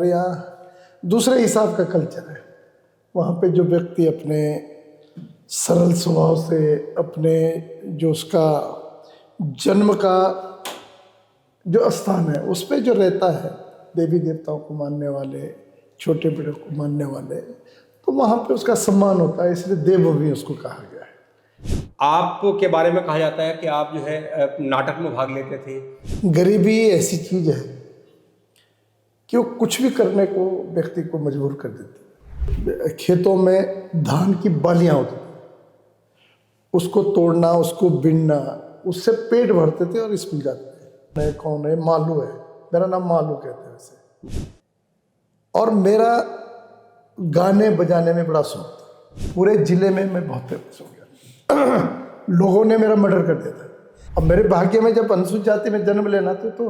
हमारे यहाँ दूसरे हिसाब का कल्चर है। वहाँ पे जो व्यक्ति अपने सरल स्वभाव से अपने जो उसका जन्म का जो स्थान है उस पे जो रहता है, देवी देवताओं को मानने वाले, छोटे बड़े को मानने वाले, तो वहाँ पे उसका सम्मान होता है, इसलिए देवभूमि उसको कहा गया है। आपके बारे में कहा जाता है कि आप जो है नाटक में भाग लेते थे। गरीबी ऐसी चीज है कि वो कुछ भी करने को व्यक्ति को मजबूर कर देती है। खेतों में धान की बालियां होती थी, उसको तोड़ना, उसको बीनना, उससे पेट भरते थे और स्कूल जाते थे। मैं कौन है? मालू है, मेरा नाम मालू कहते हैं वैसे। और मेरा गाने बजाने में बड़ा शौक था। पूरे जिले में मैं बहुत फेमस हो गया। लोगों ने मेरा मर्डर कर दिया था। अब मेरे भाग्य में जब अनुसूचित जाति में जन्म लेना तो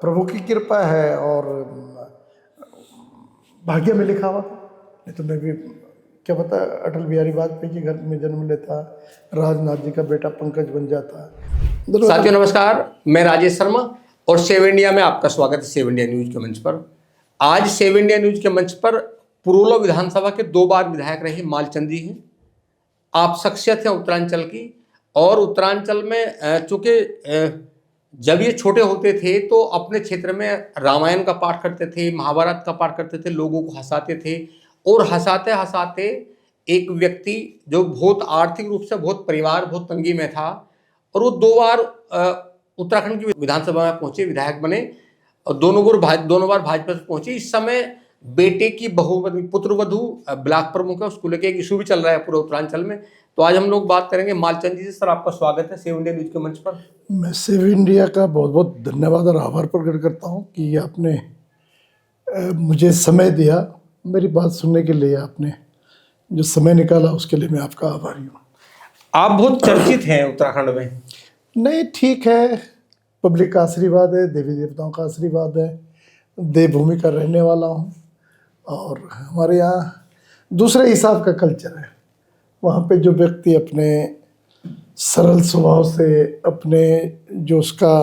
प्रभु की कृपा है और भाग्य में लिखा हुआ था। नहीं तो मैं भी क्या पता अटल बिहारी वाजपेयी के घर में जन्म लेता, राजनाथ जी का बेटा पंकज बन जाता। साथियों नमस्कार, मैं राजेश शर्मा और सेव इंडिया में आपका स्वागत है। सेव इंडिया न्यूज के मंच पर आज सेव इंडिया न्यूज के मंच पर पुरोला विधानसभा के 2 बार विधायक रहे मालचंद जी हैं। आप शख्सियत हैं उत्तरांचल की, और उत्तरांचल में चूँकि जब ये छोटे होते थे तो अपने क्षेत्र में रामायण का पाठ करते थे, महाभारत का पाठ करते थे, लोगों को हंसाते थे। और हंसाते हंसाते एक व्यक्ति जो बहुत आर्थिक रूप से बहुत तंगी में था, और वो 2 बार उत्तराखंड की विधानसभा में पहुंचे, विधायक बने, और दोनों बार भाजपा से पहुंचे। इस समय बेटे की पुत्रवधू ब्लॉक प्रमुख है, उसको लेकर एक इशू भी चल रहा है पूरे उत्तरांचल में। तो आज हम लोग बात करेंगे मालचंद जी से। सर, आपका स्वागत है सेव इंडिया न्यूज के मंच पर। मैं सेव इंडिया का बहुत बहुत धन्यवाद और आभार प्रकट करता हूँ कि आपने मुझे समय दिया, मेरी बात सुनने के लिए आपने जो समय निकाला उसके लिए मैं आपका आभारी हूँ। आप बहुत चर्चित हैं उत्तराखंड में। नहीं, ठीक है, पब्लिक का आशीर्वाद है, देवी देवताओं का आशीर्वाद है, देवभूमि का रहने वाला हूँ। और हमारे यहाँ दूसरे हिसाब का कल्चर है। वहाँ पे जो व्यक्ति अपने सरल स्वभाव से अपने जो उसका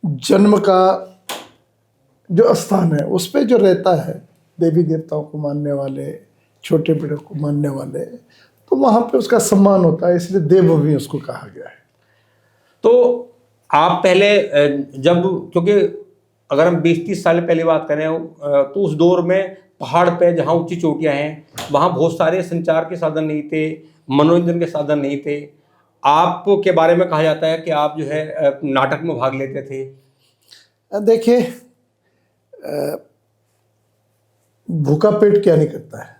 जन्म का जो स्थान है उस पे जो रहता है, देवी देवताओं को मानने वाले, छोटे बड़े को मानने वाले, तो वहाँ पे उसका सम्मान होता है, इसलिए देवभूमि उसको कहा गया है। तो आप पहले जब, क्योंकि अगर हम 20-30 साल पहले बात करें तो उस दौर में पहाड़ पे जहाँ ऊंची चोटियाँ हैं वहाँ बहुत सारे संचार के साधन नहीं थे, मनोरंजन के साधन नहीं थे। आपके बारे में कहा जाता है कि आप जो है नाटक में भाग लेते थे। देखिए, भूखा पेट क्या नहीं करता है।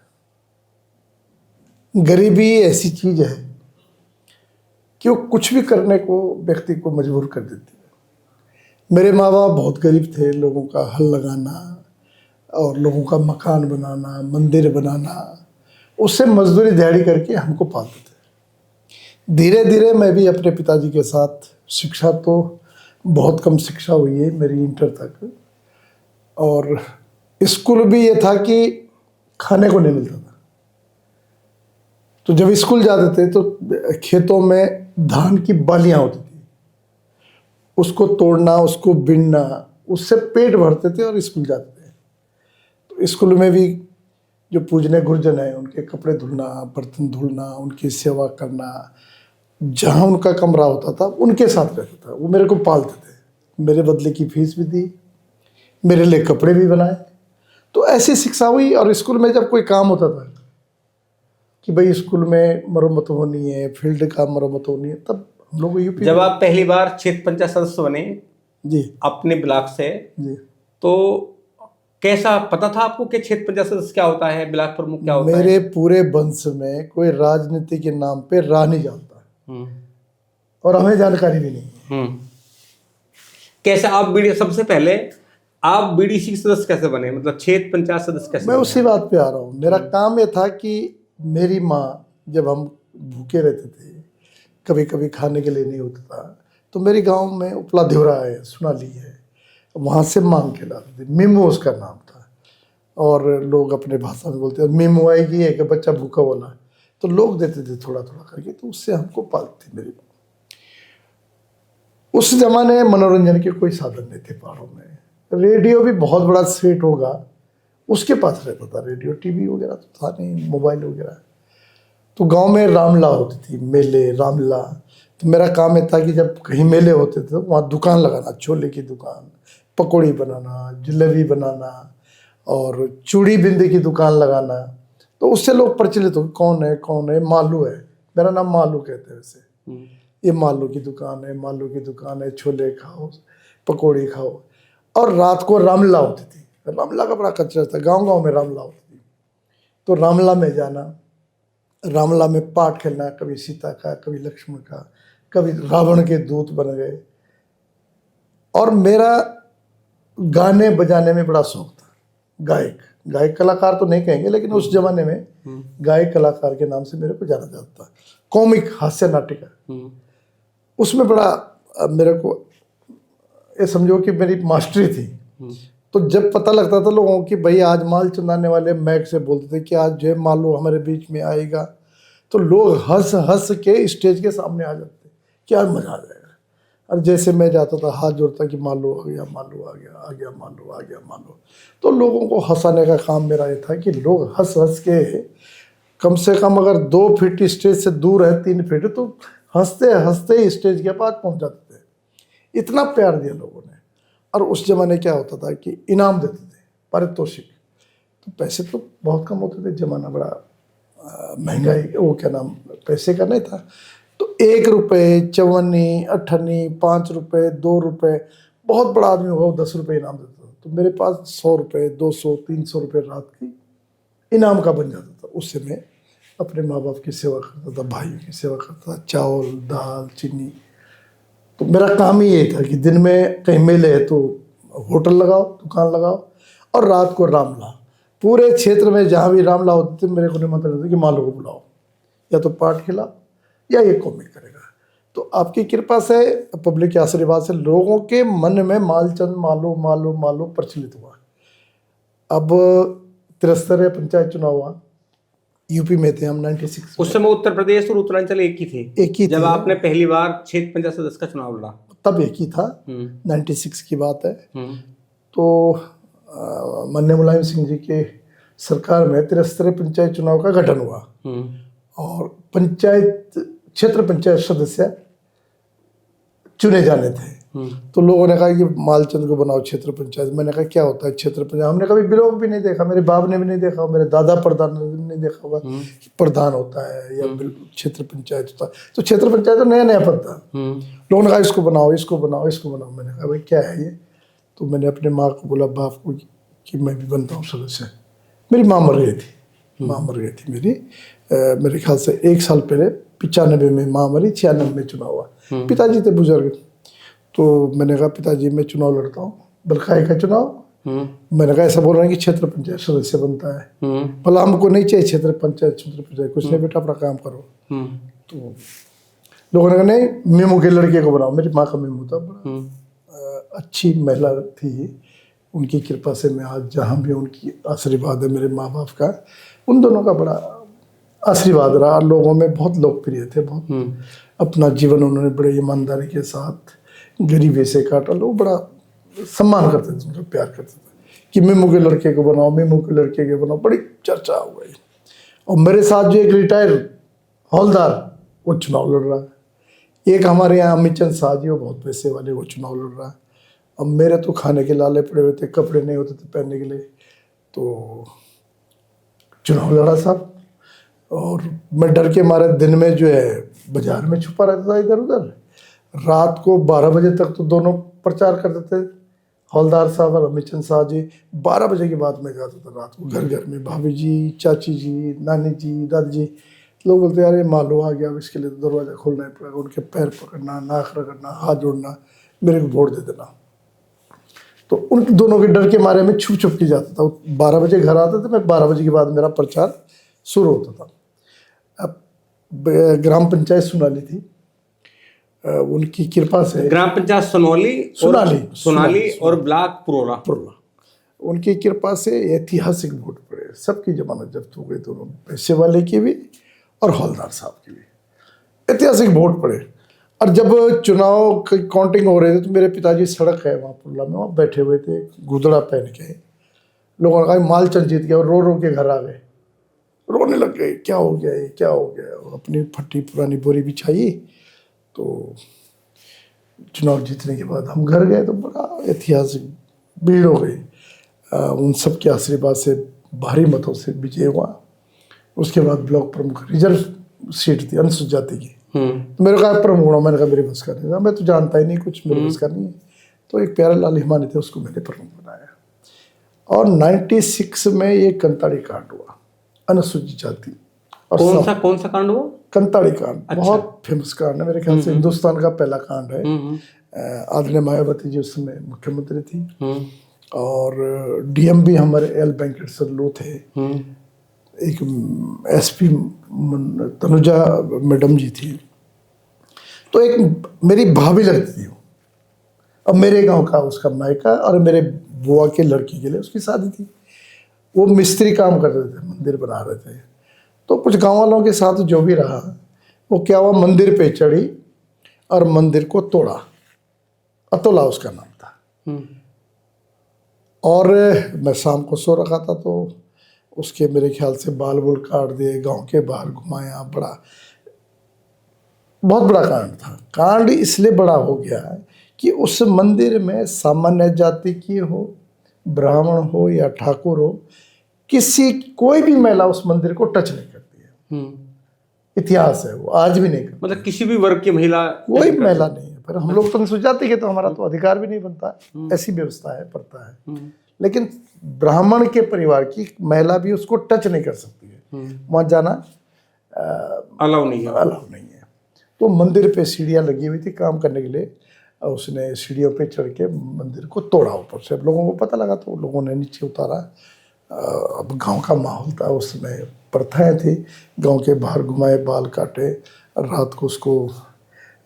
गरीबी ऐसी चीज है कि वो कुछ भी करने को व्यक्ति को मजबूर कर देती है। मेरे माँ बाप बहुत गरीब थे, लोगों का हल लगाना और लोगों का मकान बनाना, मंदिर बनाना, उससे मजदूरी दिहाड़ी करके हमको पालते थे। धीरे धीरे मैं भी अपने पिताजी के साथ, शिक्षा तो बहुत कम शिक्षा हुई है मेरी, इंटर तक, और स्कूल भी ये था कि खाने को नहीं मिलता था। तो जब स्कूल जाते थे तो खेतों में धान की बालियां होती थी, उसको तोड़ना, उसको बीनना, उससे पेट भरते थे और स्कूल जाते थे। तो स्कूल में भी जो पूजने गुरुजन है उनके कपड़े धुलना, बर्तन धुलना, उनकी सेवा करना, जहाँ उनका कमरा होता था उनके साथ रहता था। वो मेरे को पालते थे, मेरे बदले की फीस भी दी, मेरे लिए कपड़े भी बनाए। तो ऐसी शिक्षा हुई। और स्कूल में जब कोई काम होता था कि भाई स्कूल में मरम्मत होनी है, फील्ड का मरम्मत होनी है, तब हम लोग यूपी, जब आप पहली बार क्षेत्र पंचायत सदस्य बने जी अपने ब्लॉक से, जी, तो कैसा पता था आपको कि क्षेत्र पंचायत सदस्य क्या होता है, ब्लॉक प्रमुख क्या होता है? मेरे पूरे वंश में कोई राजनीति के नाम पे राह नहीं जानता और हमें जानकारी भी नहीं है। कैसे आप सबसे पहले आप बीडीसी सदस्य कैसे बने, मतलब क्षेत्र पंचायत सदस्य कैसे मैं बने? उसी बात पे आ रहा हूँ। मेरा काम ये था कि मेरी माँ, जब हम भूखे रहते थे, कभी कभी खाने के लिए नहीं होता था, तो मेरी गांव में उपला देवरा है, सुनाली है, वहाँ से मांग के लाते थे। मीमू उसका नाम था, और लोग अपने भाषा में बोलते हैं मीमू आएगी है कि बच्चा भूखा बोला, तो लोग देते थे थोड़ा थोड़ा करके, तो उससे हमको पालती मेरी माँ। उस जमाने मनोरंजन के कोई साधन नहीं थे पहाड़ों में, रेडियो भी बहुत बड़ा सेट होगा, उसके पास रहता था रेडियो। टीवी वगैरह तो था नहीं, मोबाइल वगैरह। तो गांव में रामलीला होती थी, मेले रामलीला। तो मेरा काम ये था कि जब कहीं मेले होते थे तो वहाँ दुकान लगाना, छोले की दुकान, पकौड़ी बनाना, जलेबी बनाना और चूड़ी बिंदी की दुकान लगाना। तो उससे लोग प्रचलित हो, कौन है, मालू है, मेरा नाम मालू कहते हैं वैसे। ये मालू की दुकान है, मालू की दुकान है, छोले खाओ, पकौड़ी खाओ। और रात को रामलीला होती थी। रामलीला का बड़ा कल्चर था, गांव गांव में रामलीला होती थी। तो रामलीला में जाना, रामलीला में पाठ खेलना, कभी सीता का, कभी लक्ष्मण का, कभी रावण के दूत बन गए। और मेरा गाने बजाने में बड़ा शौक था। गायक कलाकार तो नहीं कहेंगे, लेकिन उस जमाने में गायक कलाकार के नाम से मेरे को जाना जाता था। कॉमिक, हास्य नाटिका, उसमें बड़ा मेरे को ये समझो कि मेरी मास्टरी थी। तो जब पता लगता था लोगों की भाई आज माल चंदाने वाले मैक से बोलते थे कि आज जो है मालू हमारे बीच में आएगा, तो लोग हंस हंस के स्टेज के सामने आ जाते कि आज मजा आ जाएगा। और जैसे मैं जाता था हाथ जोड़ता कि मालू आ गया, मालू आ गया, आ गया मालू, आ गया मालू। तो लोगों को हंसाने का काम मेरा ये था कि लोग हंस हंस के, कम से कम अगर 2 फीट स्टेज से दूर है, 3 फीट, तो हंसते हंसते स्टेज के पास पहुंच जाते थे। इतना प्यार दिया लोगों ने। और उस जमाने क्या होता था कि इनाम देते थे, पारितोषिक। तो पैसे तो बहुत कम होते थे, जमाना बड़ा महंगाई, वो क्या नाम, पैसे का नहीं था। तो 1 रुपये, चवन्नी, अठन्नी, 5 रुपये, 2 रुपये, बहुत बड़ा आदमी होगा 10 रुपये इनाम देता था। तो मेरे पास 100 रुपये, 200, 300 रुपये रात की इनाम का बन जाता था। उससे मैं अपने माँ बाप की सेवा करता था, भाइयों की सेवा करता था, चावल, दाल, चीनी। तो मेरा काम ही ये था कि दिन में कहीं मेले है तो होटल लगाओ, दुकान लगाओ, और रात को रामलीला। पूरे क्षेत्र में जहाँ भी रामलीला होती थी, मेरे को निमंत्रण देते कि मालू को बुलाओ, या तो पाठ खिलाओ या ये कॉमिक करेगा। तो आपकी कृपा से, पब्लिक के आशीर्वाद से लोगों के मन में मालचंद मालू मालू मालू प्रचलित हुआ। अब त्रिस्तरीय पंचायत चुनाव हुआ, यूपी में थे हम 96 उस समय उत्तर प्रदेश और उत्तरांचल एक ही थे। एक ही जब थे। आपने पहली बार क्षेत्र पंचायत सदस्य का चुनाव लड़ा तब एक ही था, 96 की बात है। तो माननीय मुलायम सिंह जी के सरकार में त्रिस्तरीय पंचायत चुनाव का गठन हुआ, और क्षेत्र पंचायत सदस्य चुने जाने थे। तो लोगों ने कहा कि मालचंद को बनाओ क्षेत्र पंचायत। मैंने कहा क्या होता है क्षेत्र पंचायत, हमने कभी बिलोंग भी नहीं देखा, मेरे बाप ने भी नहीं देखा, मेरे दादा प्रधान ने भी नहीं देखा होगा कि प्रधान होता है या क्षेत्र पंचायत होता है। तो क्षेत्र पंचायत तो नया नया पद था। लोगों ने कहा इसको बनाओ, इसको बनाओ, इसको बनाओ। मैंने कहा भाई क्या है ये? तो मैंने अपने माँ को बोला, बाप को, कि मैं भी बनता हूँ सदस्य। मेरी माँ मर गई थी, मेरे ख्याल से 1 साल पहले 95 में माँ मरी, 96 में चुनाव हुआ। पिताजी थे बुजुर्ग। तो मैंने कहा पिताजी मैं चुनाव लड़ता हूँ, बलखाई का चुनाव। मैंने कहा ऐसा बोल रहे हैं कि क्षेत्र पंचायत सदस्य बनता है, भला हमको नहीं चाहिए क्षेत्र पंचायत, कुछ नहीं बेटा अपना काम करो। तो लोगों ने कहा नहीं, मेमू के लड़के को बनाओ। मेरी माँ का मेमू था, बड़ा अच्छी महिला थी। उनकी कृपा से मैं आज जहाँ भी, उनकी आशीर्वाद है, मेरे माँ बाप का, उन दोनों का बड़ा आशीर्वाद रहा। लोगों में बहुत लोकप्रिय थे, बहुत अपना जीवन उन्होंने बड़े ईमानदारी के साथ गरीबी से काटा। लोग बड़ा सम्मान करते थे, उनका प्यार करते थे कि मेमू के लड़के को बनाओ, मेमू के लड़के को बनाओ। बड़ी चर्चा हो गई। और मेरे साथ जो एक रिटायर हौलदार, वो चुनाव लड़ रहा है। एक हमारे यहाँ अमितचंद शाह जी, वो बहुत पैसे वाले, वो चुनाव लड़ रहा है। अब मेरे तो खाने के लाले पड़े हुए थे, कपड़े नहीं होते थे पहनने के लिए। तो चुनाव लड़ा साहब, और मैं डर के मारे दिन में जो है बाजार में छुपा रहता था इधर उधर। रात को 12 बजे तक तो दोनों प्रचार करते थे, हौलदार साहब और अमितचंद शाह जी। 12 बजे के बाद मैं जाता था रात को घर घर में, भाभी जी, चाची जी, नानी जी, दादी जी। लोग बोलते यार ये मालू आ गया, अब इसके लिए तो दरवाज़ा खोलना ही पड़ेगा। उनके पैर पकड़ना, नाक रगड़ना, हाथ जोड़ना, मेरे को वोट दे देना। तो उन दोनों के डर के मारे में छुप छुप के जाता था। 12 बजे घर आता था मैं, 12 बजे के बाद मेरा प्रचार शुरू होता था। अब ग्राम पंचायत सुनाली थी, उनकी कृपा से। ग्राम पंचायत सोनाली और ब्लॉक पुरोला। उनकी कृपा से ऐतिहासिक वोट पड़े, सबकी जमानत जब्त हो गई, दोनों पैसे वाले की भी और हौलदार साहब की भी ऐतिहासिक वोट पड़े। और जब चुनाव की काउंटिंग हो रहे थे तो मेरे पिताजी सड़क है वहाँ पुरला में, वहाँ बैठे हुए थे गुदड़ा पहन के। लोगों ने कहा मालचंद जीत गया और रो रो के घर आ गए, रोने लग गए, क्या हो गया ये, क्या हो गया। और अपनी फटी पुरानी बोरी बिछाई। तो चुनाव जीतने के बाद हम घर गए तो बड़ा ऐतिहासिक भीड़ हो गई। उन सब के आशीर्वाद से भारी मतों से विजय हुआ। उसके बाद ब्लॉक प्रमुख, रिजर्व सीट थी अनुसूचित जाति की। तो मेरे कहा प्रमुख होना, मैंने कहा मेरे बस का नहीं था, मैं तो जानता ही नहीं कुछ, मेरे बस का नहीं है। तो एक प्यारे लाल हिमानी थे, उसको मैंने प्रमुख बनाया। और 96 में ये कंताड़ी कांड हुआ, अनुसूचित जाति। और कौन सा कांड हुआ? कंताड़ी कांड। अच्छा। बहुत फेमस कांड है, मेरे ख्याल से हिंदुस्तान का पहला कांड है। आदरणीय मायावती जी उस समय मुख्यमंत्री थी और डीएम भी हमारे एल वेंकटेश्वर लो थे। एक एसपी तनुजा मैडम जी थी। तो एक मेरी भाभी लगती थी। अब मेरे गांव का उसका मायका और मेरे बुआ के लड़की के लिए उसकी शादी थी। वो मिस्त्री काम कर रहे थे, मंदिर बना रहे थे। तो कुछ गांव वालों के साथ जो भी रहा, वो क्या हुआ, मंदिर पे चढ़ी और मंदिर को तोड़ा। अतुला उसका नाम था। और मैं शाम को सो रखा था तो उसके मेरे ख्याल से बाल बुल काट दिए, गांव के बाहर घुमाया। बहुत बड़ा कांड था। कांड इसलिए बड़ा हो गया कि उस मंदिर में सामान्य जाति की हो, ब्राह्मण हो या ठाकुर हो, कोई भी महिला उस मंदिर को टच नहीं करती है। इतिहास है, वो आज भी नहीं करती। मतलब किसी भी वर्ग की महिला, कोई महिला नहीं है। पर हम लोग तो अनुसूचित जाति के, तो हमारा तो अधिकार भी नहीं बनता, ऐसी व्यवस्था है, प्रथा है। लेकिन ब्राह्मण के परिवार की महिला भी उसको टच नहीं कर सकती है, वहाँ जाना अलाउ नहीं है। तो मंदिर पे सीढ़ियाँ लगी हुई थी काम करने के लिए। उसने सीढ़ियों पे चढ़ के मंदिर को तोड़ा ऊपर से। अब लोगों को पता लगा तो लोगों ने नीचे उतारा। अब गांव का माहौल था उस समय, प्रथाएं थी, गांव के बाहर घुमाए, बाल काटे, रात को उसको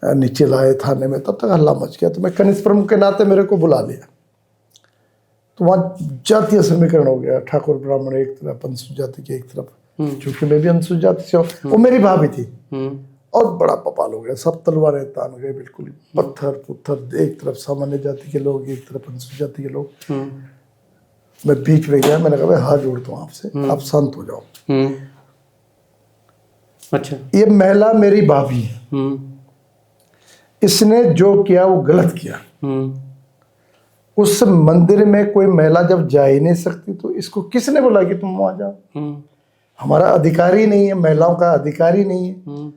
नीचे लाए थाने में। तब तक हल्ला मच गया। तो मैं कनिष्ठ प्रमुख के नाते मेरे को बुला लिया। तो वहाँ जातीय समीकरण हो गया, ठाकुर ब्राह्मण एक तरफ, अनुसूचित जाति के एक तरफ। क्योंकि मैं भी अनुसूचित जाति से हूँ, वो मेरी भाभी थी। और बड़ा बवाल हो गया, सब तलवारें तान गए, बिल्कुल पत्थर पुत्थर, एक तरफ सामान्य जाति के लोग, एक तरफ अनुसूचित जाति के लोग। मैं बीच में गया, मैंने कहा मैं हाथ जोड़ता हूँ आपसे, आप शांत हो जाओ। अच्छा, ये महिला मेरी भाभी है, इसने जो किया वो गलत किया। उस मंदिर में कोई महिला जब जा ही नहीं सकती तो इसको किसने बोला कि तुम वहां जाओ? हमारा अधिकार ही नहीं है, महिलाओं का अधिकार ही नहीं है।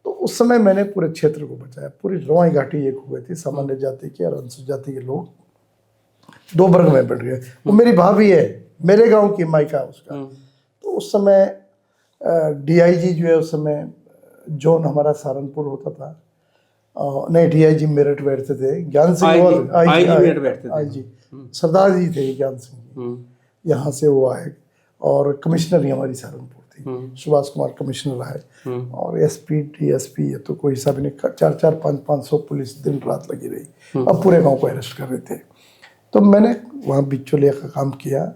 तो उस समय मैंने पूरे क्षेत्र को बचाया। पूरी रवाई घाटी एक हो गई थी, सामान्य जाति के और अनुसूचित जाति के लोग दो वर्ग में बैठ गए। वो मेरी भाभी है, मेरे गांव की मायका उसका। तो उस समय डीआईजी जो है, उस समय जोन हमारा सहारनपुर होता था, नहीं डीआईजी मेरठ बैठते थे, ज्ञान सिंह आईजी सरदार जी थे ज्ञान सिंह, यहाँ से वो आए। और कमिश्नर ही हमारी सहारनपुर थी, सुभाष कुमार कमिश्नर आए। और एसपी डीएसपी ये तो कोई हिसाब नहीं, 400 500 पुलिस दिन रात लगी रही। अब पूरे गांव को अरेस्ट कर रहे थे। तो मैंने वहाँ बिचौलिया का काम किया,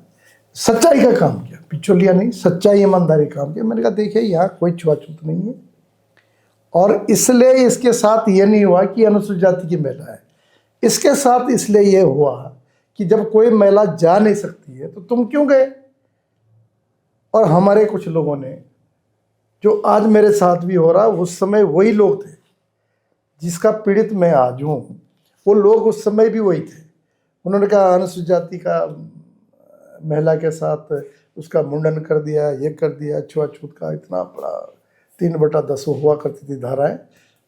सच्चाई का काम किया, बिचौलिया नहीं, सच्चाई ईमानदारी काम किया। मैंने कहा देखिए यहाँ कोई छुआछूत नहीं है, और इसलिए इसके साथ ये नहीं हुआ कि अनुसूचित जाति की महिला है। इसके साथ इसलिए ये हुआ कि जब कोई महिला जा नहीं सकती है तो तुम क्यों गए? और हमारे कुछ लोगों ने, जो आज मेरे साथ भी हो रहा, उस समय वही लोग थे जिसका पीड़ित मैं आज हूँ। वो लोग उस समय भी वही थे। उन्होंने कहा अनुसूचित जाति का महिला के साथ उसका मुंडन कर दिया, ये कर दिया, छुआछूत का इतना बड़ा 3/10 हुआ करती थी धाराएं,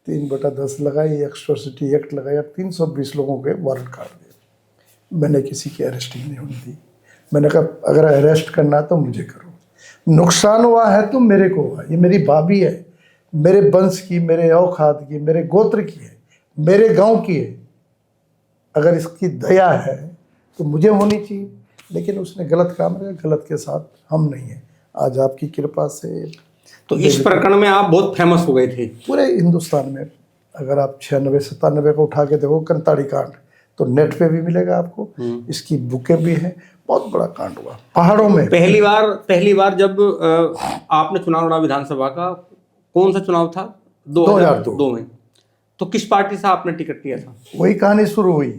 3/10 लगाई, एक्स्ट्रोसिटी एक्ट लगाया, 320 लोगों के वारंट काट दिए। मैंने किसी की अरेस्टिंग नहीं होने दी। मैंने कहा अगर अरेस्ट करना है तो मुझे करो, नुकसान हुआ है तो मेरे को हुआ। ये मेरी भाभी है, मेरे वंश की, मेरे औखात की, मेरे गोत्र की है, मेरे गांव की है। अगर इसकी दया है तो मुझे होनी चाहिए। लेकिन उसने गलत काम किया, गलत के साथ हम नहीं हैं। आज आपकी कृपा से तो इस प्रकरण में आप बहुत फेमस हो गए थे पूरे हिंदुस्तान में। अगर आप 96-97 को उठा के देखो कंताड़ी कांड, तो नेट पे भी मिलेगा आपको, इसकी बुकें भी हैं। बहुत बड़ा कांड हुआ पहाड़ों में। पहली बार जब आपने चुनाव लड़ा विधानसभा का, कौन सा चुनाव था? 2002 में। तो किस पार्टी से आपने टिकट लिया था? वही कहानी शुरू हुई।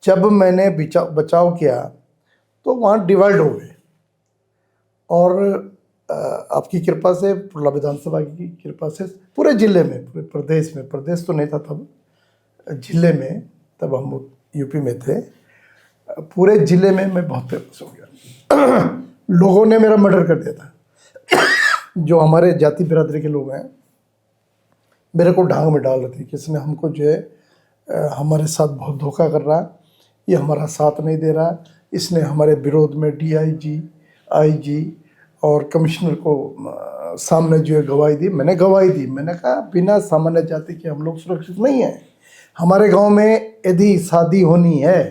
जब मैंने बचाव किया तो वहाँ डिवाइड हो गए, और आपकी कृपा से, पुरला विधानसभा की कृपा से पूरे जिले में, पूरे प्रदेश में, प्रदेश तो नहीं था तब, जिले में, तब हम यूपी में थे, पूरे जिले में मैं बहुत फेमस हो गया। लोगों ने मेरा मर्डर कर दिया था। जो हमारे जाति बिरादरी के लोग हैं मेरे को ढांग में डाल रहे थे कि इसने हमको जो है हमारे साथ बहुत धोखा कर रहा है, ये हमारा साथ नहीं दे रहा, इसने हमारे विरोध में DIG, IG और कमिश्नर को सामने जो है गवाही दी। मैंने गवाही दी, मैंने कहा बिना सामान्य जाति के हम लोग सुरक्षित नहीं हैं। हमारे गांव में यदि शादी होनी है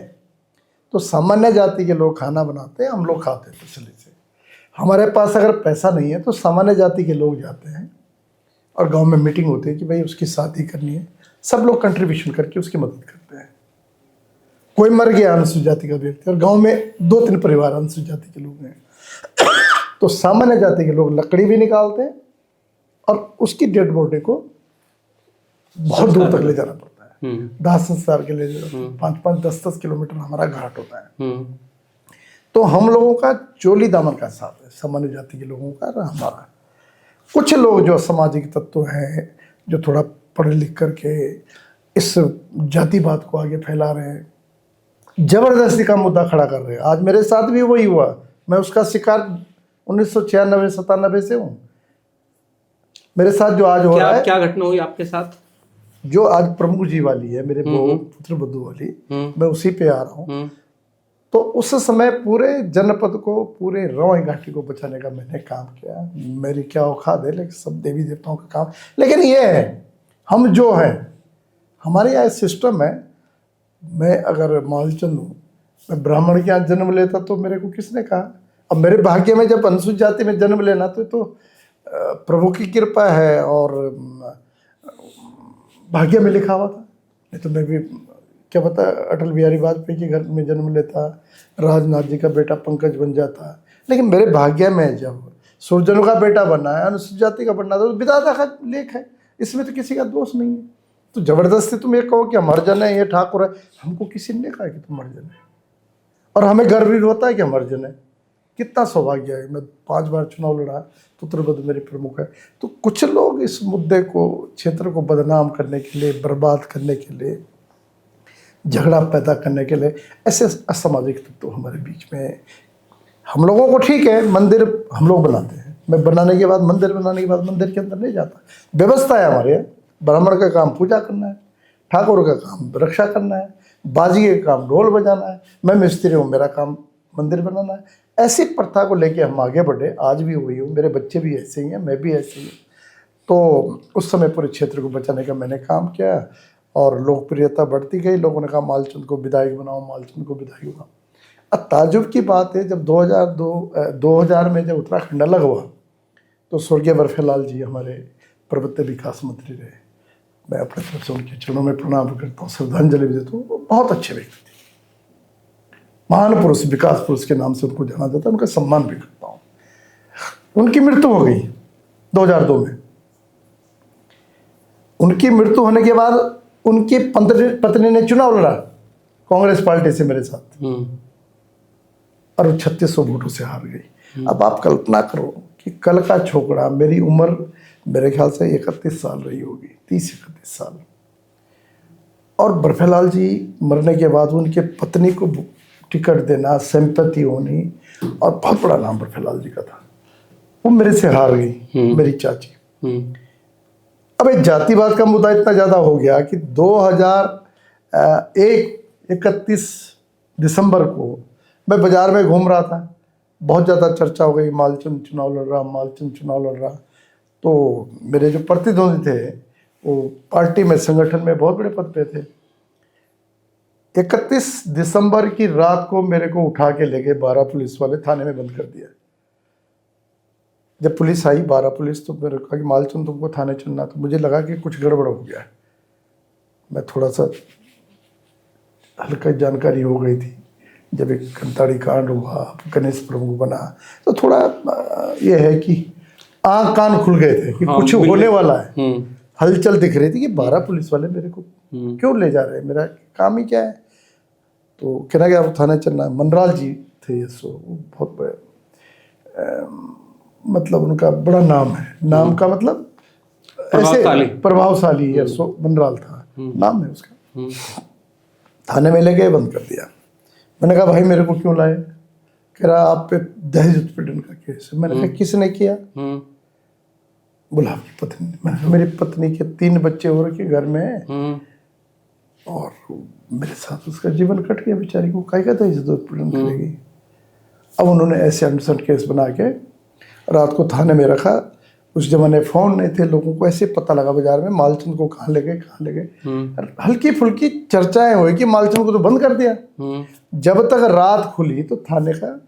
तो सामान्य जाति के लोग खाना बनाते हैं, हम लोग खाते हैं तसल्ली से। हमारे पास अगर पैसा नहीं है तो सामान्य जाति के लोग जाते हैं और गांव में मीटिंग होती है कि भाई उसकी शादी करनी है, सब लोग कंट्रीब्यूशन करके उसकी मदद करते हैं। कोई मर गया अनुसूचित जाति का व्यक्ति और गांव में 2-3 परिवार अनुसूचित जाति के लोग हैं, तो सामान्य जाति के लोग लकड़ी भी निकालते हैं और उसकी डेड बॉडी को बहुत दूर तक ले जाना पड़ता है। दाह संस्कार के लिए 5-5, 10-10 किलोमीटर हमारा घाट होता है। तो हम लोगों का चोली दामन का साथ है, सामान्य जाति के लोगों का हमारा। कुछ लोग जो सामाजिक तत्व हैं, जो थोड़ा पढ़ लिख करके इस जातिवाद को आगे फैला रहे हैं, जबरदस्ती का मुद्दा खड़ा कर रहे हैं। आज मेरे साथ भी वही हुआ, मैं उसका शिकार 1996-97 से हूँ। मेरे साथ जो आज हो रहा है, क्या घटना हुई आपके साथ? जो आज प्रमुख जी वाली है, मेरे पुत्र बद्धू वाली, मैं उसी पे आ रहा हूँ। तो उस समय पूरे जनपद को, पूरे रौई घाटी को बचाने का मैंने काम किया। मेरी क्या औकात है, लेकिन सब देवी देवताओं का काम। लेकिन ये है, हम जो हैं, हमारे यहाँ सिस्टम है, मैं अगर मालचंद हूँ, मैं ब्राह्मण के यहाँ जन्म लेता तो मेरे को किसने कहा? अब मेरे भाग्य में जब अनुसूचित जाति में जन्म लेना तो प्रभु की कृपा है और भाग्य में लिखा हुआ था। नहीं तो मैं भी क्या पता अटल बिहारी वाजपेयी के घर में जन्म लेता, राजनाथ जी का बेटा पंकज बन जाता। लेकिन मेरे भाग्य में जब सुरजन का बेटा बनना है, अनुसूचित जाति का बनना तो विधाता का लेख है, इसमें तो किसी का दोष नहीं है। तो जबरदस्ती तुम ये कहो कि हम हरिजन है, ये ठाकुर है, हमको किसी ने कहा कि तुम हरिजन है, और हमें गर्व भी होता है कि हम हरिजन है। कितना सौभाग्य है। मैं 5 बार चुनाव लड़ा, पुत्रवधू मेरे प्रमुख है। तो कुछ लोग इस मुद्दे को, क्षेत्र को बदनाम करने के लिए, बर्बाद करने के लिए, झगड़ा पैदा करने के लिए, ऐसे असामाजिक तत्व हमारे बीच में। हम लोगों को ठीक है, मंदिर हम लोग बनाते हैं, मैं बनाने के बाद, मंदिर बनाने के बाद मंदिर के अंदर नहीं जाता। व्यवस्था है हमारे यहाँ। ब्राह्मण का काम पूजा करना है, ठाकुर का काम रक्षा करना है, बाजी का काम ढोल बजाना है, मैं मिस्त्री हूँ, मेरा काम मंदिर बनाना है। ऐसी प्रथा को लेके हम आगे बढ़े। आज भी हुई हूँ, मेरे बच्चे भी ऐसे ही हैं, मैं भी ऐसे ही हूँ। तो उस समय पूरे क्षेत्र को बचाने का मैंने काम किया और लोकप्रियता बढ़ती गई। लोगों ने कहा मालचंद को विधायक बनाओ, मालचंद को विधायक बनाओ। अब ताजुब की बात है, जब 2000 में जब उत्तराखंड अलग हुआ तो स्वर्गीय बर्फेलाल जी हमारे पर्वतीय विकास मंत्री रहे। मैं अपने तरफ से उनके चरणों में प्रणाम करता हूँ, श्रद्धांजलि भी देता हूँ। वो बहुत अच्छे व्यक्ति थे, महान पुरुष, विकास पुरुष के नाम से उनको जाना जाता है, उनका सम्मान भी करता हूँ। उनकी मृत्यु हो गई 2002 में। उनकी मृत्यु होने के बाद उनकी पत्नी ने चुनाव लड़ा कांग्रेस पार्टी से मेरे साथ, और 3600 वोटों से हार गई। अब आप कल्पना करो कि कल का छोकरा, मेरी उम्र मेरे ख्याल से 31 साल रही होगी, 30-31 साल, और बर्फेलाल जी मरने के बाद उनके पत्नी को टिकट देना, सिंपैथी होनी, और बहुत बड़ा नाम बर्फेलाल जी का था, वो मेरे से हार गई, मेरी चाची। अब एक जातिवाद का मुद्दा इतना ज़्यादा हो गया कि 31 दिसंबर को मैं बाजार में घूम रहा था, बहुत ज़्यादा चर्चा हो गई, मालचंद चुनाव लड़ रहा, मालचंद चुनाव लड़ रहा। तो मेरे जो प्रतिद्वंदी थे वो पार्टी में, संगठन में बहुत बड़े पद पे थे। 31 दिसंबर की रात को मेरे को उठा के ले गए 12 पुलिस वाले, थाने में बंद कर दिया। जब पुलिस आई, 12 पुलिस, तो मेरे को कहा कि मालचंद तुमको थाने चलना। तो मुझे लगा कि कुछ गड़बड़ हो गया है। मैं थोड़ा सा हल्का जानकारी हो गई थी, जब एक कंताड़ी कांड हुआ, गणेश प्रमुख बना, तो थोड़ा ये है कि आँख कान खुल गए थे कि कुछ होने वाला है। हलचल दिख रही थी कि 12 पुलिस वाले मेरे को क्यों ले जा रहे हैं, मेरा काम ही क्या है। तो कहना गया, थाने चलना है। मनराल जी थे ये, सो वो बहुत बड़े मतलब उनका बड़ा नाम है, नाम का मतलब ऐसे प्रभावशाली है, सो मनराल था, नाम है उसका। थाने में ले गए, बंद कर दिया। मैंने कहा भाई मेरे को क्यों लाए? कह रहा आप पे दहेज उत्पीड़न का केस है। मैंने कहा किसने किया? बोला आपकी पत्नी। मैंने कहा मेरी पत्नी के 3 बच्चे हो रखे घर में और मेरे साथ उसका जीवन कट गया, बेचारी को काहे का दहेज उत्पीड़न करेगी। अब उन्होंने ऐसे अनशन केस बना के रात को थाने में रखा। उस जमाने फ़ोन नहीं थे, लोगों को ऐसे पता लगा बाजार में मालचंद को कहाँ ले गए। हल्की फुल्की चर्चाएं हुई कि मालचंद को तो बंद कर दिया। जब तक रात खुली तो थाने का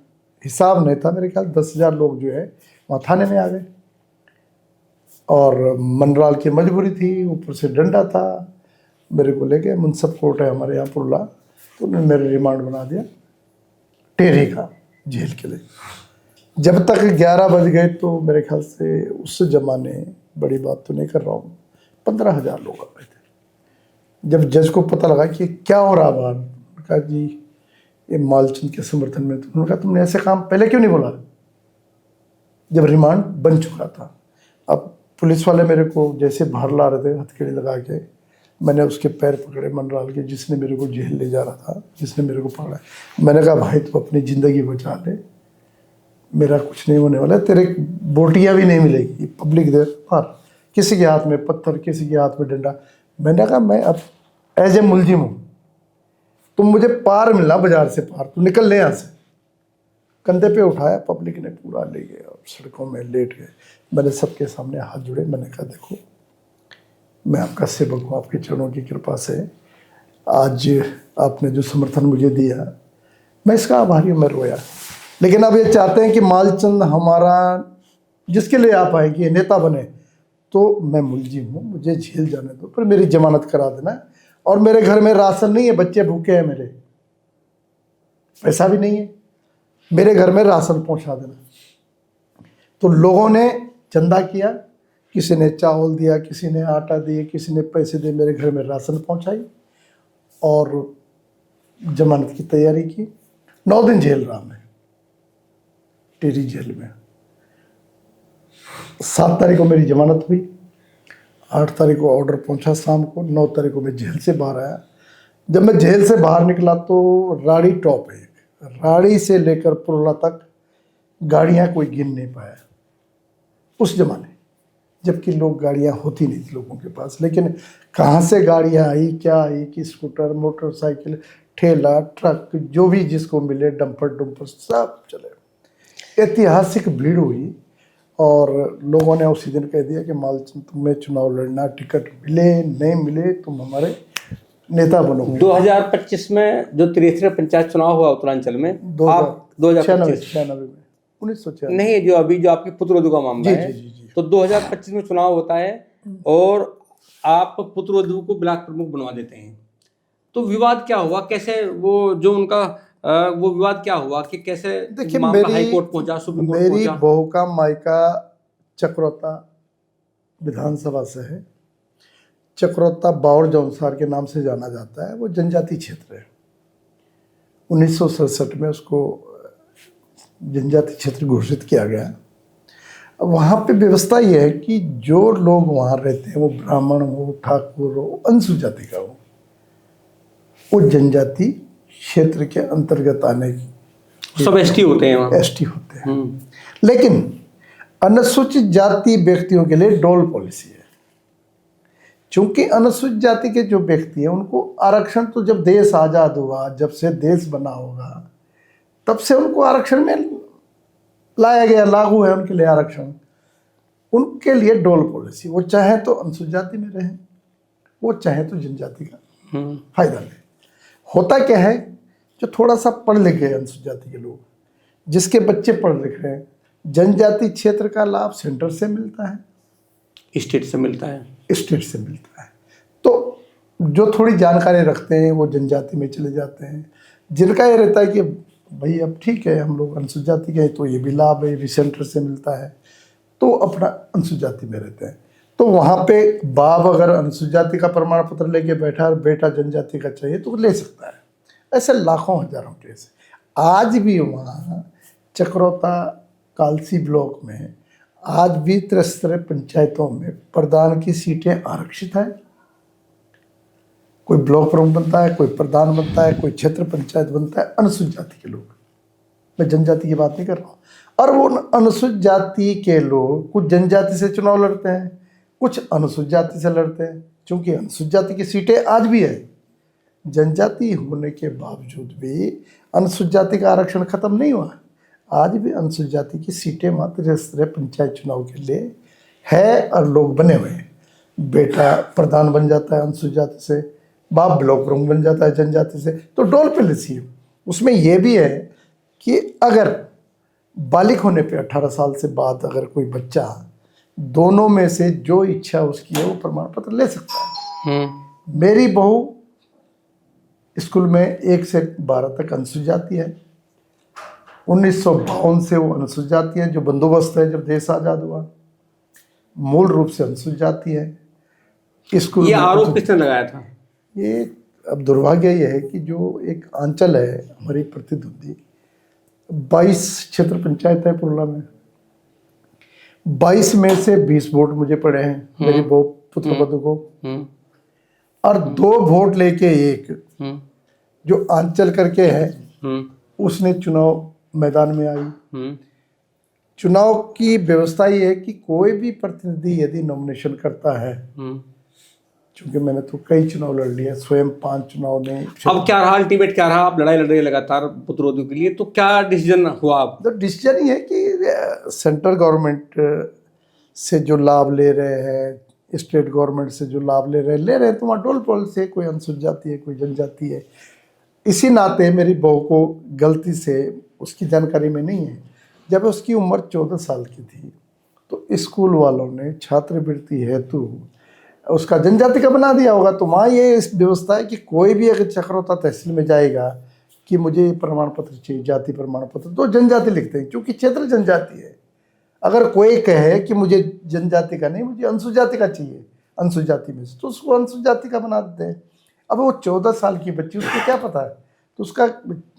हिसाब नहीं था, मेरे ख्याल 10,000 लोग जो है वहाँ थाने में आ गए। और मनराल की मजबूरी थी, ऊपर से डंडा था। मेरे को ले गए, मुंसफ कोर्ट है हमारे यहाँ पुरला, तो उन्होंने मेरे रिमांड बना दिया टेरी का जेल के लिए। जब तक 11 बज गए तो मेरे ख्याल से उस जमाने, बड़ी बात तो नहीं कर रहा हूँ, 15,000 लोग आ गए थे। जब जज को पता लगा कि क्या हो रहा बाहर, कहा जी ये मालचंद के समर्थन में, तो उन्होंने कहा तुमने ऐसे काम पहले क्यों नहीं बोला, जब रिमांड बन चुका था। अब पुलिस वाले मेरे को जैसे बाहर ला रहे थे हथकड़ी लगा के, मैंने उसके पैर पकड़े मनराल के, जिसने मेरे को जेल ले जा रहा था, जिसने मेरे को पकड़ा। मैंने कहा भाई तू अपनी ज़िंदगी बचा ले, मेरा कुछ नहीं होने वाला, तेरे बोटियाँ भी नहीं मिलेगी, पब्लिक दे पार, किसी के हाथ में पत्थर, किसी के हाथ में डंडा। मैंने कहा मैं अब एज ए मुलजिम हूँ, तुम मुझे पार मिलना बाजार से पार, तू निकल ले यहाँ से। कंधे पे उठाया, पब्लिक ने पूरा ले गया और सड़कों में लेट गए। मैंने सबके सामने हाथ जोड़े, मैंने कहा देखो मैं आपका सेवक हूँ, आपके चरणों की कृपा से आज आपने जो समर्थन मुझे दिया मैं इसका आभारी हूँ। मैं रोया। लेकिन अब ये चाहते हैं कि मालचंद हमारा, जिसके लिए आप आए कि ये नेता बने, तो मैं मुलजिम हूँ, मुझे जेल जाने दो, पर मेरी जमानत करा देना। और मेरे घर में राशन नहीं है, बच्चे भूखे हैं, मेरे पैसा भी नहीं है, मेरे घर में राशन पहुँचा देना। तो लोगों ने चंदा किया, किसी ने चावल दिया, किसी ने आटा दिए, किसी ने पैसे दिए, मेरे घर में राशन पहुँचाई और जमानत की तैयारी की। 9 दिन जेल रहा मैं टेरी जेल में। 7 तारीख को मेरी जमानत हुई, 8 तारीख को ऑर्डर पहुंचा शाम को, 9 तारीख को मैं जेल से बाहर आया। जब मैं जेल से बाहर निकला तो राड़ी टॉप है, राड़ी से लेकर पुरला तक गाड़ियां कोई गिन नहीं पाया उस जमाने, जबकि लोग गाड़ियां होती नहीं थी लोगों के पास। लेकिन कहाँ से गाड़ियां आई, क्या आई कि स्कूटर, मोटरसाइकिल, ठेला, ट्रक, जो भी जिसको मिले, डंपर सब चले। ऐतिहासिक भीड़ हुई और लोगों ने उसी दिन कह दिया कि मालचंद तुम्हें चुनाव लड़ना, टिकट मिले नहीं मिले तुम हमारे नेता बनोगे। 2025 में जो 93 पंचायत चुनाव हुआ उत्तरांचल में, आप 1996 में 1996 नहीं, जो अभी जो आपके पुत्रवधू का मामला है, तो 2025 में चुनाव होता है और आप पुत्रवधू को ब्लॉक प्रमुख बनवा देते हैं। तो विवाद क्या हुआ, कैसे वो जो उनका वो विवाद क्या हुआ कि कैसे मामला हाई कोर्ट पहुंचा, सुप्रीम कोर्ट पहुंचा? मेरी बहू का मायका चक्रोता विधानसभा से है। चक्रोता बाउर जौनसार के नाम से जाना जाता है, वो जनजाति क्षेत्र है। 1967 में उसको जनजाति क्षेत्र घोषित किया गया। वहाँ पे व्यवस्था यह है कि जो लोग वहाँ रहते हैं, वो ब्राह्मण हो, ठाकुर हो, अनुसूचित जाति का हो, वो जनजाति क्षेत्र के अंतर्गत आने की, सब एसटी होते हैं वहाँ, एसटी होते हैं। लेकिन अनुसूचित जाति व्यक्तियों के लिए डोल पॉलिसी है। चूंकि अनुसूचित जाति के जो व्यक्ति हैं उनको आरक्षण तो जब देश आज़ाद हुआ, जब से देश बना होगा, तब से उनको आरक्षण में लाया गया, लागू है उनके लिए आरक्षण। उनके लिए डोल पॉलिसी, वो चाहे तो अनुसूचित जाति में रहें, वो चाहे तो जनजाति का फायदा लें। होता क्या है, जो थोड़ा सा पढ़ लिख गए अनुसूचित जाति के लोग, जिसके बच्चे पढ़ लिख रहे हैं, जनजाति क्षेत्र का लाभ सेंटर से मिलता है, स्टेट से मिलता है, स्टेट से मिलता है। तो जो थोड़ी जानकारी रखते हैं वो जनजाति में चले जाते हैं। जिनका ये रहता है कि भाई अब ठीक है हम लोग अनुसूचित जाति के हैं, तो ये भी लाभ है, ये भी सेंटर से मिलता है, तो अपना अनुसूचित जाति में रहते हैं। तो वहाँ पे बाप अगर अनुसूचित जाति का प्रमाण पत्र लेके बैठा और बेटा जनजाति का चाहिए तो ले सकता है। ऐसे लाखों हजारों केस आज भी वहाँ चक्रोता कालसी ब्लॉक में आज भी 73 पंचायतों में प्रधान की सीटें आरक्षित हैं। कोई ब्लॉक प्रमुख बनता है, कोई प्रधान बनता है, कोई क्षेत्र पंचायत बनता है, अनुसूचित जाति के लोग। मैं जनजाति की बात नहीं कर रहा हूँ। और वो अनुसूचित जाति के लोग कुछ जनजाति से चुनाव लड़ते हैं, कुछ अनुसूचित जाति से लड़ते हैं, क्योंकि अनुसूचित जाति की सीटें आज भी है। जनजाति होने के बावजूद भी अनुसूचित जाति का आरक्षण खत्म नहीं हुआ। आज भी अनुसूचित जाति की सीटें मात्र इस तरह पंचायत चुनाव के लिए है और लोग बने हुए हैं। बेटा प्रधान बन जाता है अनुसूचित जाति से, बाप ब्लॉक प्रमुख बन जाता है जनजाति से, तो डोल पे लसी। उसमें यह भी है कि अगर बालिग होने पे 18 साल से बाद अगर कोई बच्चा दोनों में से जो इच्छा उसकी है वो प्रमाण पत्र ले सकता है। मेरी बहू स्कूल में 1 से 12 तक अनुसूचित जाति है। 1952 से वो अनुसूचित जाति है, जो बंदोबस्त है जब देश आज़ाद हुआ, मूल रूप से अनुसूचित जाति है। स्कूल ये आरोप किसने लगाया था? ये अब दुर्भाग्य ये है कि जो एक आंचल है हमारी प्रतिद्वंदी, 22 क्षेत्र पंचायत है पुरला में, 22 में से 20 वोट मुझे पड़े हैं मेरी पुत्र वधू को, और 2 वोट लेके एक जो आंचल करके है उसने चुनाव मैदान में आई। चुनाव की व्यवस्था ये है कि कोई भी प्रतिनिधि यदि नॉमिनेशन करता है, क्योंकि मैंने तो कई चुनाव लड़ लिए, स्वयं 5 चुनाव में। अब क्या रहा, अल्टीमेट क्या रहा? आप लड़ाई लड़ रहे लगातार पुत्रों के लिए, तो क्या डिसीजन हुआ? अब तो डिसीजन ये है कि सेंट्रल गवर्नमेंट से जो लाभ ले रहे हैं, स्टेट गवर्नमेंट से जो लाभ ले रहे हैं, तो वहाँ डोल पोल से कोई अनुसूचित जाति है, कोई जनजाति है। इसी नाते मेरी बहू को गलती से उसकी जानकारी में नहीं है, जब उसकी उम्र 14 साल की थी तो स्कूल वालों ने छात्रवृत्ति हेतु उसका जनजाति का बना दिया होगा। तो वहाँ ये इस व्यवस्था है कि कोई भी अगर चक्रोता तहसील में जाएगा कि मुझे प्रमाण पत्र चाहिए, जाति प्रमाण पत्र, तो जनजाति लिखते हैं, क्योंकि क्षेत्र जनजाति है। अगर कोई कहे कि मुझे जनजाति का नहीं, मुझे अनुसूचित जाति का चाहिए अनुसूचित जाति में से, तो उसको अनुसूचित जाति का बना देते हैं। अब वो 14 साल की बच्ची, उसको क्या पता है, तो उसका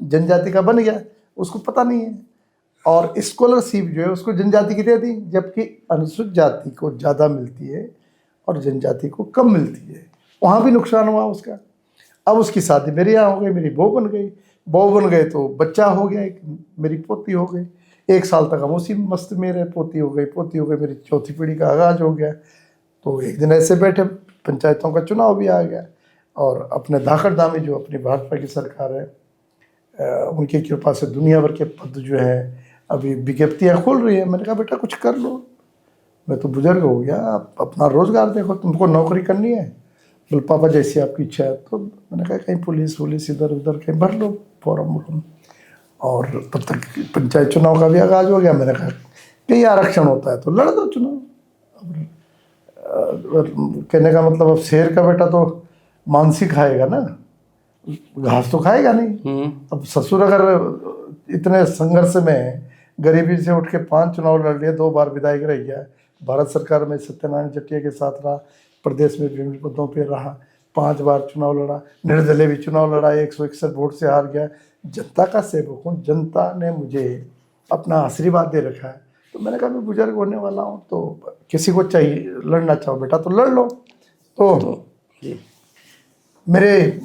जनजाति का बन गया, उसको पता नहीं है। और स्कॉलरशिप जो है उसको जनजाति की दे दी, जबकि अनुसूचित जाति को ज़्यादा मिलती है और जनजाति को कम मिलती है। वहाँ भी नुकसान हुआ उसका। अब उसकी शादी मेरे यहाँ हो गई, मेरी बहू बन गई, बहू बन गए तो बच्चा हो गया, एक मेरी पोती हो गई। 1 साल तक हम उसी मस्त में रहे, पोती हो गई, मेरी चौथी पीढ़ी का आगाज हो गया। तो एक दिन ऐसे बैठे, पंचायतों का चुनाव भी आ गया, और अपने धाकड़ दामी जो अपनी भाजपा की सरकार है, उनकी कृपा से दुनिया भर के पद जो है अभी विज्ञप्तियाँ खोल रही है। मैंने कहा बेटा कुछ कर लो, मैं तो बुजुर्ग हो गया, आप अपना रोजगार देखो, तुमको नौकरी करनी है। बोल पापा जैसी आपकी इच्छा है। तो मैंने कहा कहीं पुलिस इधर उधर कहीं भर लो फॉर्म। और तब तक पंचायत चुनाव का भी आगाज हो गया। मैंने कहा कहीं आरक्षण होता है तो लड़ दो चुनाव। कहने का मतलब अब शेर का बेटा तो मांस ही खाएगा ना, घास तो खाएगा नहीं। अब ससुर अगर इतने संघर्ष में गरीबी से उठ के 5 चुनाव लड़ लिए, 2 बार विधायक रह गया, भारत सरकार में सत्यनारायण जटिया के साथ रहा, प्रदेश में विभिन्न पदों पे रहा, 5 बार चुनाव लड़ा, निर्दलीय भी चुनाव लड़ा, 161 वोट से हार गया। जनता का सेवक हूँ, जनता ने मुझे अपना आशीर्वाद दे रखा है। तो मैंने कहा मैं बुजुर्ग होने वाला हूँ, तो किसी को चाहिए लड़ना चाहो बेटा तो लड़ लो। तो मेरे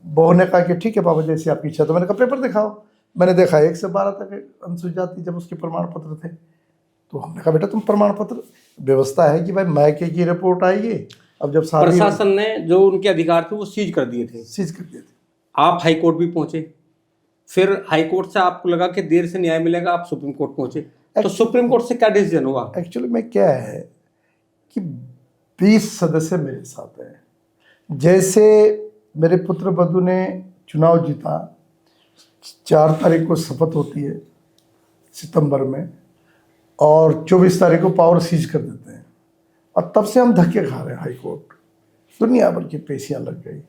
बहू ने कहा कि ठीक है पापा जैसी आपकी इच्छा। तो मैंने कहा पेपर दिखाओ। मैंने देखा 1 से 12 तक अनुसूचित जाति जब उसके प्रमाण पत्र थे, तो हमने कहा बेटा तुम प्रमाण पत्र, व्यवस्था है कि भाई मायके की रिपोर्ट आएगी। अब जब प्रशासन ने जो उनके अधिकार थे वो सीज कर दिए थे। आप हाई कोर्ट भी पहुंचे, फिर हाई कोर्ट से आपको लगा कि देर से न्याय मिलेगा, आप सुप्रीम कोर्ट पहुंचे। तो सुप्रीम कोर्ट से क्या डिसीजन हुआ? एक्चुअली में क्या है कि 20 सदस्य मेरे साथ हैं। जैसे मेरे पुत्र वधू ने चुनाव जीता, 4 तारीख को शपथ होती है सितंबर में, और 24 तारीख को पावर सीज कर देते हैं। और तब से हम धक्के खा रहे हैं, हाई कोर्ट दुनिया भर की पेशियां लग गई,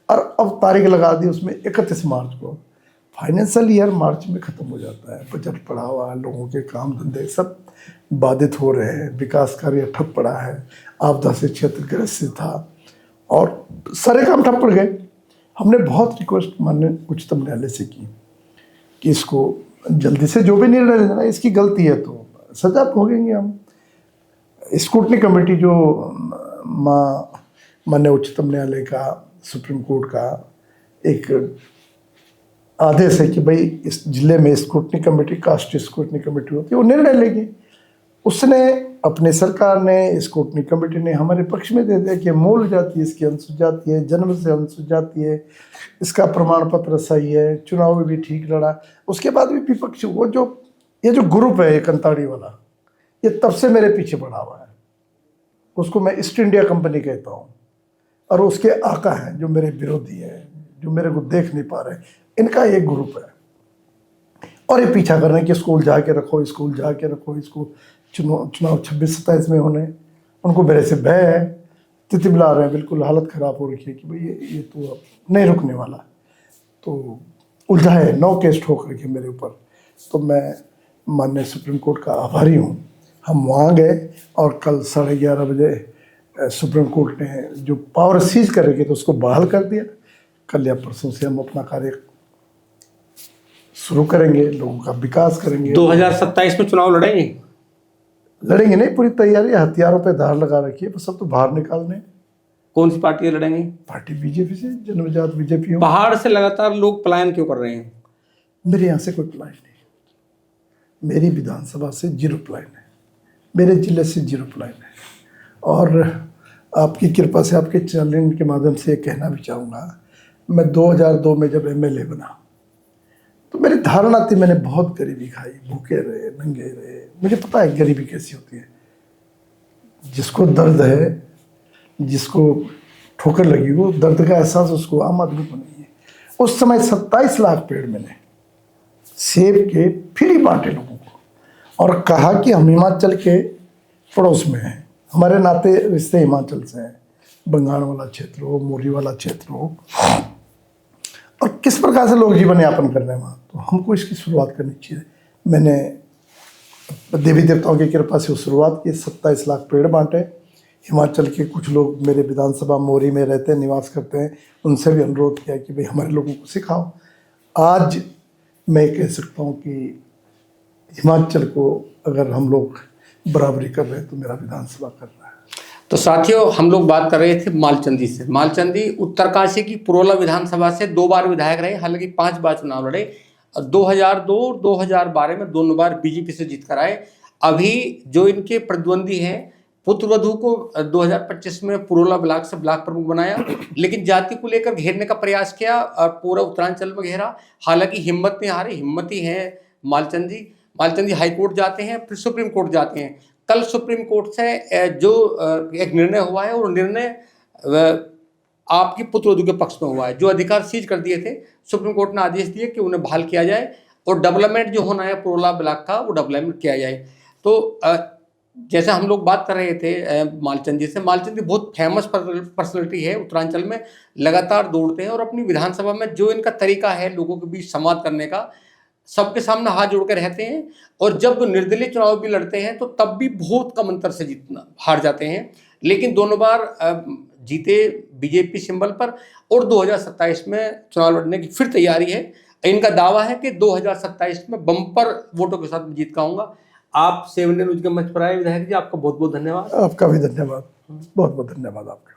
और अब तारीख लगा दी उसमें 31 मार्च को। फाइनेंशियल ईयर मार्च में ख़त्म हो जाता है, बजट पड़ा हुआ है, लोगों के काम धंधे सब बाधित हो रहे हैं, विकास कार्य ठप पड़ा है, आपदा से क्षेत्र ग्रसित था और सारे काम ठप पड़ गए। हमने बहुत रिक्वेस्ट माननीय उच्चतम न्यायालय से की कि इसको जल्दी से जो भी निर्णय लेना, इसकी गलती है तो सजा भोगेंगे हम। स्क्रूटनी कमेटी जो माननीय उच्चतम न्यायालय का, सुप्रीम कोर्ट का एक आदेश है कि भाई इस जिले में scrutiny committee, caste scrutiny committee होती है, वो निर्णय लेगी। उसने अपने सरकार ने, स्क्रूटनी कमेटी ने हमारे पक्ष में दे दिया कि मूल जाति इसकी अनुसूचित जाति है, जन्म से अनुसूचित जाति है, इसका प्रमाण पत्र सही है, चुनाव में भी ठीक लड़ा। उसके बाद भी विपक्ष वो जो ये जो ग्रुप है, ये कंताड़ी वाला, ये तब से मेरे पीछे पड़ा हुआ है। उसको मैं ईस्ट इंडिया कंपनी कहता हूँ, और उसके आका हैं जो मेरे विरोधी हैं, जो मेरे को देख नहीं पा रहे, इनका एक ग्रुप है। और ये पीछा कर रहे हैं कि स्कूल जाके रखो, स्कूल जाके रखो, इसको चुनाव 26-27 में होने, उनको मेरे से भय है, तितिमिला रहे हैं, बिल्कुल हालत ख़राब हो रखी है कि भाई ये तो अब नहीं रुकने वाला। तो उलझा है, 9 केस ठोक रखे मेरे ऊपर। तो मैं माननीय सुप्रीम कोर्ट का आभारी हूँ। हम वहाँ गए और कल 11:30 बजे सुप्रीम कोर्ट ने जो पावर सीज कर रखी तो उसको बहाल कर दिया। कल या परसों से हम अपना कार्य शुरू करेंगे, लोगों का विकास करेंगे। 2027 में चुनाव लड़ेंगे नहीं, पूरी तैयारी, हथियारों पे धार लगा रखी है, बस सब तो बाहर निकालने। कौन सी पार्टी लड़ेंगी? पार्टी बीजेपी से, जन्मजात बीजेपी हो। पहाड़ से लगातार लोग पलायन क्यों कर रहे हैं? मेरे यहाँ से कोई पलायन नहीं, मेरी विधानसभा से 0 पलायन है, मेरे जिले से 0 पलायन है। और आपकी कृपा से, आपके चैनल के माध्यम से कहना भी चाहूँगा, मैं 2002 में जब MLA बना तो मेरी धारणा थी, मैंने बहुत गरीबी खाई, भूखे रहे, नंगे रहे, मुझे पता है गरीबी कैसी होती है। जिसको दर्द है, जिसको ठोकर लगी, वो दर्द का एहसास उसको, आम आदमी को नहीं है। उस समय 27 लाख पेड़ मैंने सेब के फ्री बांटे लोगों को, और कहा कि हम हिमाचल के पड़ोस में हैं, हमारे नाते रिश्ते हिमाचल से हैं, बंगाल वाला क्षेत्र हो, मोरी वाला क्षेत्र हो, और किस प्रकार से लोग जीवन यापन कर रहे हैं वहाँ, तो हमको इसकी शुरुआत करनी चाहिए। मैंने देवी देवताओं की कृपा से शुरुआत की, 27 लाख पेड़ बांटे। हिमाचल के कुछ लोग मेरे विधानसभा मोरी में रहते हैं, निवास करते हैं, उनसे भी अनुरोध किया कि भाई हमारे लोगों को सिखाओ। आज मैं कह सकता हूँ कि हिमाचल को अगर हम लोग बराबरी कर रहे हैं तो मेरा विधानसभा कर रहा है। तो साथियों, हम लोग बात कर रहे थे मालचंदी से। मालचंदी उत्तरकाशी की पुरोला विधानसभा से 2 बार विधायक रहे, हालांकि 5 बार चुनाव लड़े। 2002 और 2012 में दोनों बार बीजेपी से जीत कर आए। अभी जो इनके प्रतिद्वंदी हैं, पुत्रवधू को 2025 में पुरोला ब्लॉक से ब्लॉक प्रमुख बनाया, लेकिन जाति को लेकर घेरने का प्रयास किया और पूरा उत्तरांचल में घेरा। हालांकि हिम्मत नहीं हारी, हिम्मती है मालचंदी हाईकोर्ट जाते हैं, फिर सुप्रीम कोर्ट जाते हैं। कल सुप्रीम कोर्ट से जो एक निर्णय हुआ है, वो निर्णय आपकी पुत्रवधू के पक्ष में हुआ है। जो अधिकार सीज कर दिए थे, सुप्रीम कोर्ट ने आदेश दिए कि उन्हें बहाल किया जाए और डेवलपमेंट जो होना है पुरोला ब्लॉक का, वो डेवलपमेंट किया जाए। तो जैसे हम लोग बात कर रहे थे मालचंदी से, मालचंदी बहुत फेमस पर्सनैलिटी है उत्तरांचल में, लगातार दौड़ते हैं और अपनी विधानसभा में जो इनका तरीका है लोगों के बीच संवाद करने का, सबके सामने हाथ जोड़ कर रहते हैं। और जब निर्दलीय चुनाव भी लड़ते हैं तो तब भी बहुत कम अंतर से हार जाते हैं, लेकिन दोनों बार जीते बीजेपी सिंबल पर। और 2027 में चुनाव लड़ने की फिर तैयारी है। इनका दावा है कि 2027 में बम्पर वोटों के साथ जीत का आऊँगा। आप 7 इंडिया न्यूज के मंच पर आए विधायक जी, आपका बहुत बहुत धन्यवाद। आपका भी धन्यवाद, बहुत बहुत धन्यवाद आपका।